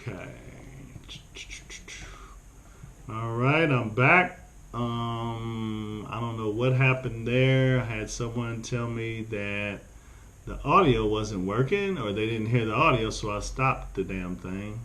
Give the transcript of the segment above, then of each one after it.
Okay. All right, I'm back. I don't know what happened there. I had someone tell me that the audio wasn't working or they didn't hear the audio, so I stopped the damn thing.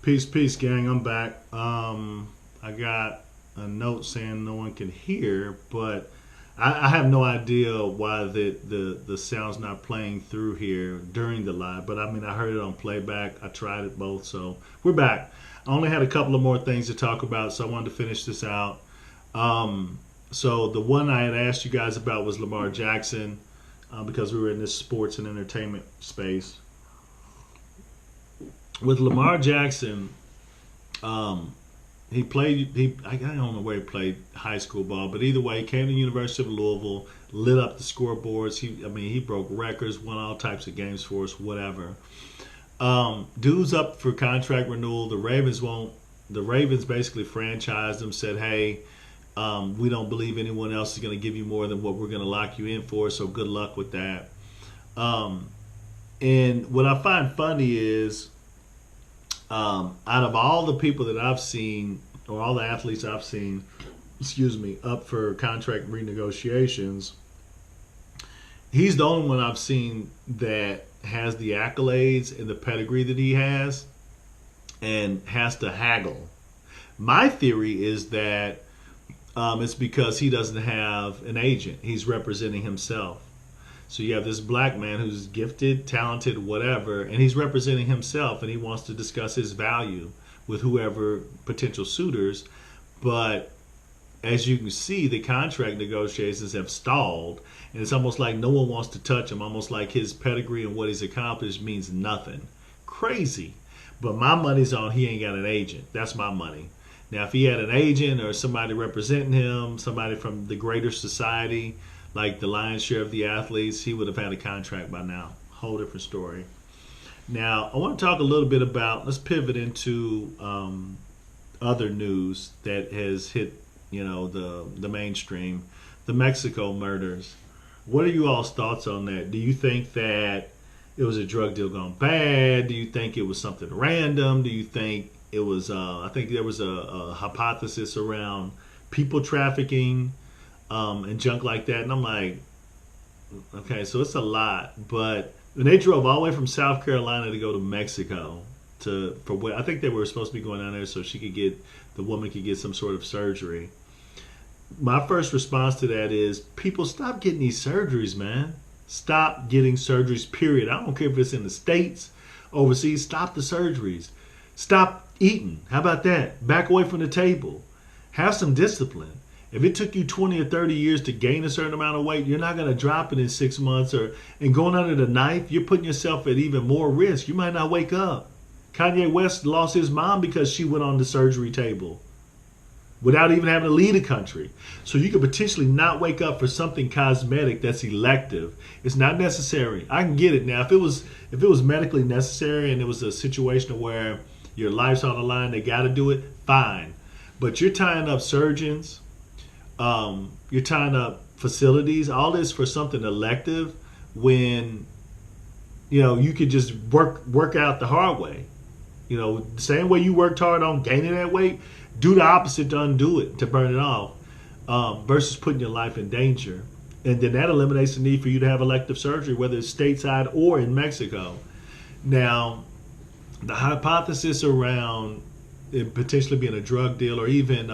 Peace, peace, gang. I'm back. I got a note saying no one can hear, but I have no idea why the sound's not playing through here during the live. But I mean, I heard it on playback. I tried it both, so we're back. I only had a couple of more things to talk about, so I wanted to finish this out. So the one I had asked you guys about was Lamar Jackson, because we were in this sports and entertainment space. With Lamar Jackson, he played. I don't know where he played high school ball, but either way, he came to the University of Louisville, lit up the scoreboards. He broke records, won all types of games for us, whatever. Dude's up for contract renewal. The Ravens won't. The Ravens basically franchised him, said, "Hey, we don't believe anyone else is going to give you more than what we're going to lock you in for. So good luck with that." And what I find funny is, out of all the people that I've seen, or all the athletes I've seen, up for contract renegotiations, he's the only one I've seen that has the accolades and the pedigree that he has and has to haggle. My theory is that it's because he doesn't have an agent. He's representing himself. So you have this black man who's gifted, talented, whatever, and he's representing himself, and he wants to discuss his value with whoever potential suitors. But as you can see, the contract negotiations have stalled, and it's almost like no one wants to touch him, almost like his pedigree and what he's accomplished means nothing. Crazy. But my money's on he ain't got an agent. That's my money. Now, if he had an agent or somebody representing him, somebody from the greater society, like the lion's share of the athletes, he would have had a contract by now. Whole different story. Now, I want to talk a little bit about, let's pivot into other news that has hit, the mainstream, the Mexico murders. What are you all's thoughts on that? Do you think that it was a drug deal gone bad? Do you think it was something random? Do you think it was, I think there was a hypothesis around people trafficking, and junk like that. And I'm like, okay, so it's a lot. But when they drove all the way from South Carolina to go to Mexico for what I think they were supposed to be going down there so the woman could get some sort of surgery. My first response to that is, people, stop getting these surgeries, man. Stop getting surgeries, period. I don't care if it's in the States, overseas. Stop the surgeries. Stop eating. How about that? Back away from the table. Have some discipline. If it took you 20 or 30 years to gain a certain amount of weight, you're not going to drop it in 6 months. And going under the knife, you're putting yourself at even more risk. You might not wake up. Kanye West lost his mom because she went on the surgery table without even having to leave the country. So you could potentially not wake up for something cosmetic that's elective. It's not necessary. I can get it now. If it was medically necessary and it was a situation where your life's on the line, they got to do it, fine. But you're tying up surgeons. You're tying up facilities, all this for something elective when, you could just work out the hard way. The same way you worked hard on gaining that weight, do the opposite to undo it, to burn it off, versus putting your life in danger. And then that eliminates the need for you to have elective surgery, whether it's stateside or in Mexico. Now, the hypothesis around it potentially being a drug deal or even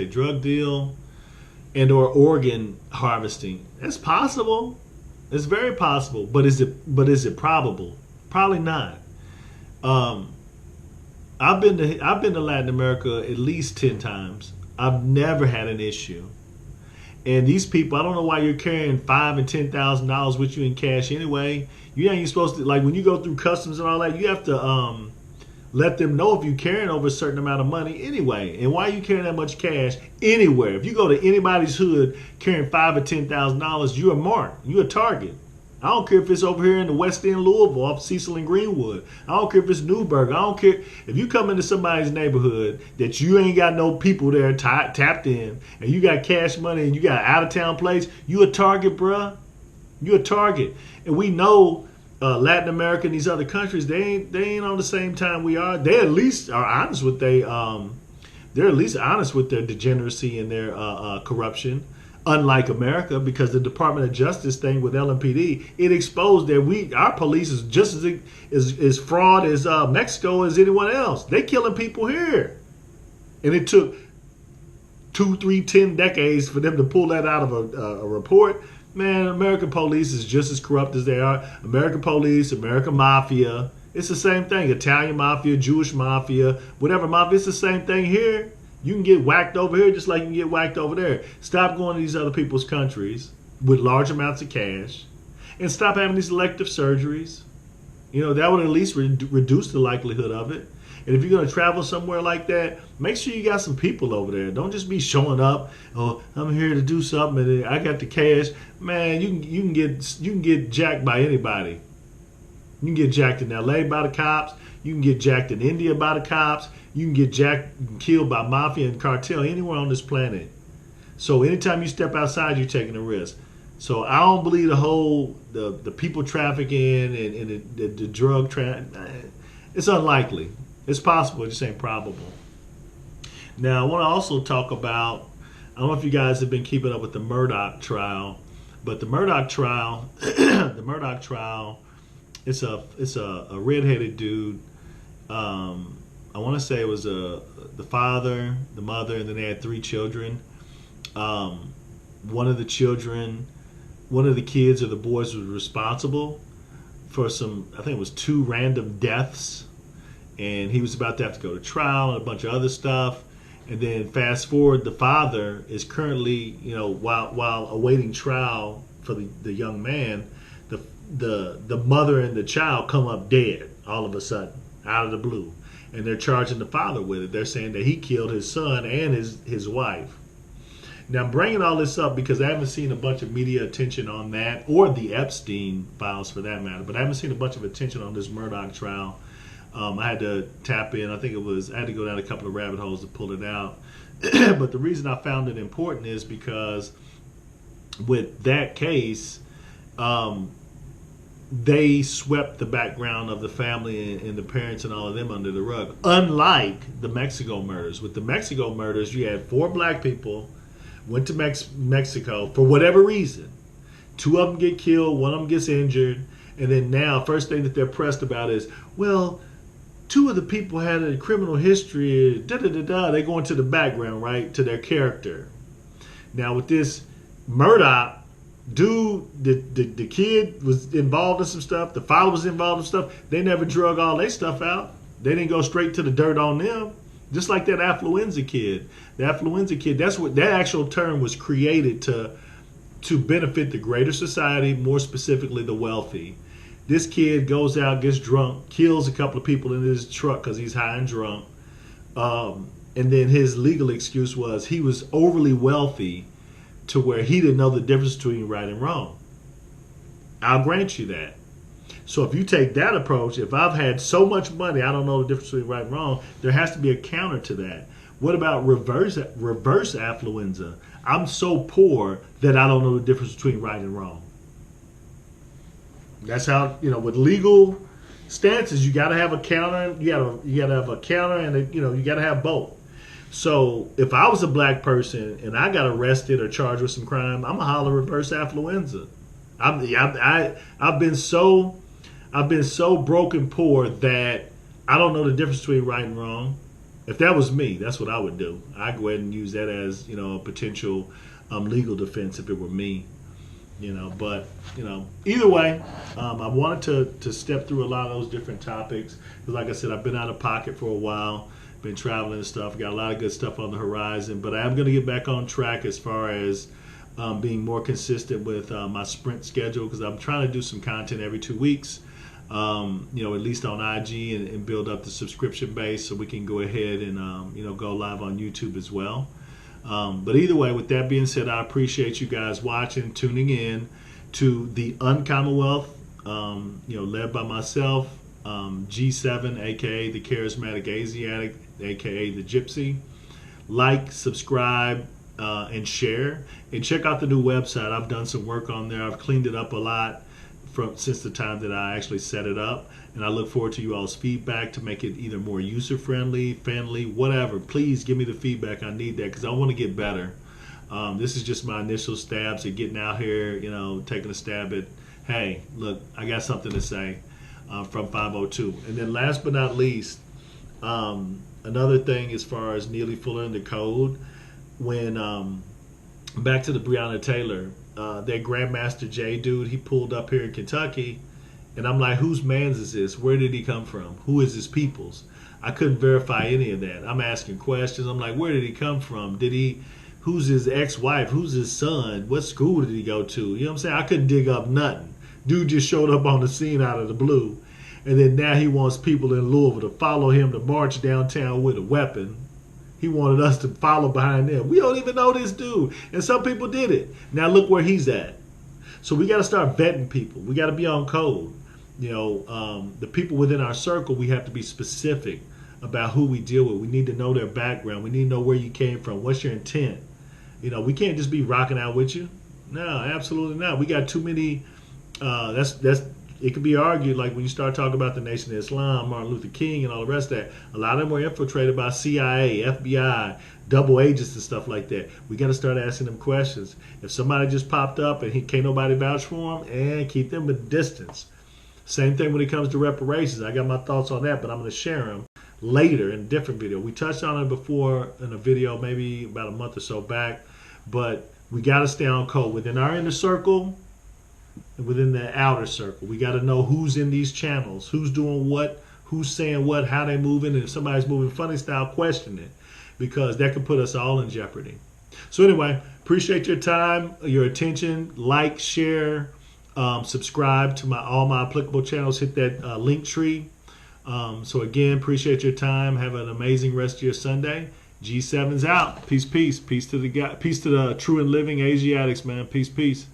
drug deal and or organ harvesting. It's possible. It's very possible. But is it probable? Probably not. I've been to Latin America at least 10 times. I've never had an issue. And these people, I don't know why you're carrying $5,000 and $10,000 with you in cash anyway. You ain't supposed to, like when you go through customs and all that, you have to let them know if you're carrying over a certain amount of money anyway. And why are you carrying that much cash anywhere? If you go to anybody's hood carrying $5,000 or $10,000, you're a mark. You're a target. I don't care if it's over here in the West End, Louisville, off Cecil and Greenwood. I don't care if it's Newburgh. I don't care if you come into somebody's neighborhood that you ain't got no people there tapped in, and you got cash money and you got an out-of-town place. You a target, bruh. You a target. And we know Latin America and these other countries, they ain't on the same time we are. They at least are honest with they're at least honest with their degeneracy and their corruption. Unlike America, because the Department of Justice thing with LMPD, it exposed that our police is just as fraud as Mexico as anyone else. They killing people here, and it took 2, 3, 10 decades for them to pull that out of a report. Man, American police is just as corrupt as they are. American police, American mafia, it's the same thing. Italian mafia, Jewish mafia, whatever mafia, it's the same thing here. You can get whacked over here just like you can get whacked over there. Stop going to these other people's countries with large amounts of cash, and stop having these elective surgeries. You know, that would at least reduce the likelihood of it. And if you're going to travel somewhere like that, make sure you got some people over there. Don't just be showing up. Oh, I'm here to do something, and I got the cash. Man, you can get jacked by anybody. You can get jacked in LA by the cops. You can get jacked in India by the cops. You can get jacked and killed by mafia and cartel anywhere on this planet. So anytime you step outside, you're taking a risk. So I don't believe the people trafficking and the drug trafficking. It's unlikely. It's possible. It just ain't probable. Now I want to also talk about. I don't know if you guys have been keeping up with the Murdaugh trial, but the Murdaugh trial, it's a redheaded dude. I want to say it was the father, the mother, and then they had 3 children. One of the kids or the boys was responsible for I think it was 2 random deaths, and he was about to have to go to trial and a bunch of other stuff. And then fast forward, the father is currently, while awaiting trial for the young man, the mother and the child come up dead all of a sudden, out of the blue. And they're charging the father with it. They're saying that he killed his son and his wife. Now, I'm bringing all this up because I haven't seen a bunch of media attention on that, or the Epstein files for that matter, but I haven't seen a bunch of attention on this Murdaugh trial. I had to tap in. I had to go down a couple of rabbit holes to pull it out. But the reason I found it important is because with that case, they swept the background of the family and the parents and all of them under the rug. Unlike the Mexico murders. With the Mexico murders, you had 4 black people, went to Mexico for whatever reason. 2 of them get killed, 1 of them gets injured, and then now, first thing that they're pressed about is, well, 2 of the people had a criminal history, They go into the background, right, to their character. Now with this Murdaugh, dude, the kid was involved in some stuff. The father was involved in stuff. They never drug all their stuff out. They didn't go straight to the dirt on them. Just like that Affluenza kid. The Affluenza kid, that's what that actual term was created to benefit the greater society, more specifically the wealthy. This kid goes out, gets drunk, kills a couple of people in his truck because he's high and drunk. And then his legal excuse was he was overly wealthy to where he didn't know the difference between right and wrong. I'll grant you that. So if you take that approach, if I've had so much money, I don't know the difference between right and wrong, there has to be a counter to that. What about reverse affluenza? I'm so poor that I don't know the difference between right and wrong. That's how, with legal stances, you got to have a counter. You got to have a counter, and you got to have both. So if I was a black person and I got arrested or charged with some crime, I'm gonna holler reverse affluenza. I've been so broken poor that I don't know the difference between right and wrong. If that was me, that's what I would do. I'd go ahead and use that as a potential legal defense if it were me. But either way, I wanted to step through a lot of those different topics because, like I said, I've been out of pocket for a while. Been traveling and stuff, got a lot of good stuff on the horizon, but I am going to get back on track as far as being more consistent with my sprint schedule because I'm trying to do some content every 2 weeks. at least on IG, and build up the subscription base so we can go ahead and, go live on YouTube as well. But either way, with that being said, I appreciate you guys watching, tuning in to the Uncommonwealth, led by myself, G7, aka the Charismatic Asiatic, aka the Gypsy. Like, subscribe, and share, and check out the new website. I've done some work on there. I've cleaned it up a lot since the time that I actually set it up, and I look forward to you all's feedback to make it either more user friendly, whatever. Please give me the feedback. I need that because I want to get better. This is just my initial stabs at getting out here, taking a stab at, hey, look, I got something to say from 502. And then last but not least, another thing as far as Neely Fuller and the code, when back to the Breonna Taylor, that Grandmaster J dude, he pulled up here in Kentucky, and I'm like, whose man's is this? Where did he come from? Who is his people's? I couldn't verify any of that. I'm asking questions. I'm like, where did he come from? Who's his ex-wife? Who's his son? What school did he go to? You know what I'm saying? I couldn't dig up nothing. Dude just showed up on the scene out of the blue. And then now he wants people in Louisville to follow him to march downtown with a weapon. He wanted us to follow behind them. We don't even know this dude. And some people did it. Now look where he's at. So we got to start vetting people. We got to be on code. The people within our circle, we have to be specific about who we deal with. We need to know their background. We need to know where you came from. What's your intent? We can't just be rocking out with you. No, absolutely not. We got too many. It could be argued, like when you start talking about the Nation of Islam, Martin Luther King, and all the rest of that, a lot of them were infiltrated by CIA, FBI, double agents and stuff like that. We got to start asking them questions. If somebody just popped up and can't nobody vouch for them, and keep them at a distance. Same thing when it comes to reparations. I got my thoughts on that, but I'm going to share them later in a different video. We touched on it before in a video maybe about a month or so back, but we got to stay on code. Within our inner circle, and within the outer circle, we got to know who's in these channels, who's doing what, who's saying what, how they moving, and if somebody's moving funny style, question it, because that could put us all in jeopardy. So anyway, appreciate your time, your attention. Like, share, subscribe to all my applicable channels. Hit that link tree. So again, appreciate your time. Have an amazing rest of your Sunday. G7's out. Peace, peace, peace to the true and living Asiatics, man. Peace, peace.